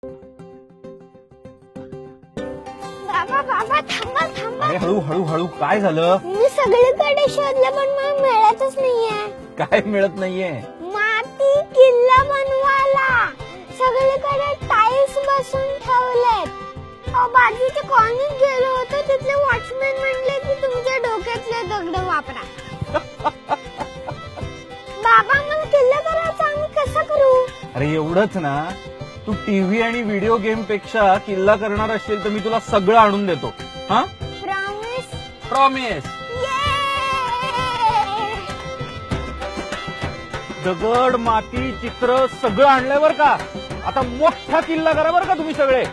बाबा बाबा थांबा थांबा. अरे हळू हळू हळू, काय झालं? मी सगळीकडे शोधलं पण मला मिळतच नाहीये. काय मिळत नाहीये? माती किल्ला बनवायला सगळीकडे टाइल्स बसून ठेवलेत. बाजूच्या कॉलनीत गेलो होतो, तिथले वॉचमॅन म्हणले की तुमच्या डोक्यातले दगड वापरा. बाबा मला किल्ला करायचा, आम्ही कसं करू? अरे एवढंच ना, तू टीव्ही आणि व्हिडिओ गेम पेक्षा किल्ला करणार असेल तर मी तुला सगळं आणून देतो. हा, प्रॉमिस? प्रॉमिस. दगड माती चित्र सगळं आणलंय बर का. आता मोठा किल्ला करा बर का तुम्ही सगळे.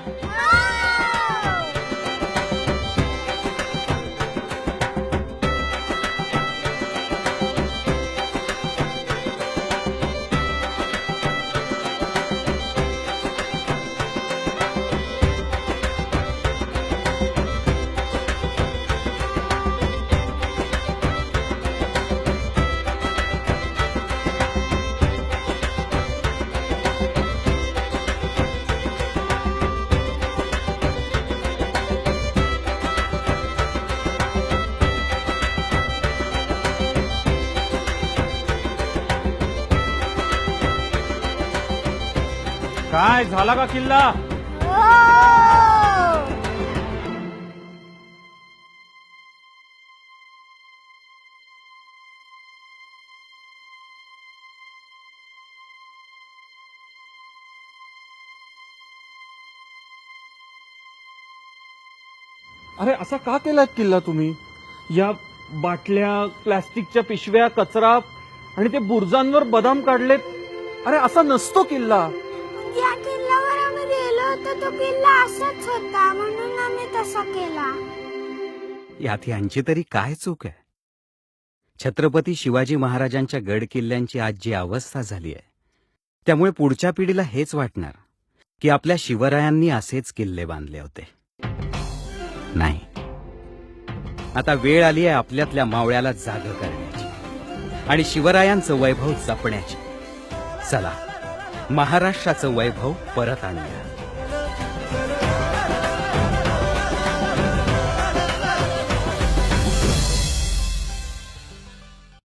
काय झाला का किल्ला? अरे असा का केलात किल्ला तुम्ही? या बाटल्या, प्लास्टिकच्या पिशव्या, कचरा आणि ते बुर्जांवर बदाम काढलेत. अरे असा नसतो किल्ला. या किल्ल्यावर आम्ही गेलो होतो, तो किल्ला असाच होता म्हणून आम्ही तसा केला. यात यांची तरी काय चूक आहे? छत्रपती शिवाजी महाराजांच्या गड किल्ल्यांची आज जी अवस्था झाली आहे, त्यामुळे पुढच्या पिढीला हेच वाटणार की आपल्या शिवरायांनी असेच किल्ले बांधले होते. नाही, आता वेळ आली आहे आपल्यातल्या मावळ्याला जाग करण्याची आणि शिवरायांचं वैभव जपण्याची. चला, महाराष्ट्राचं वैभव परत आणूया.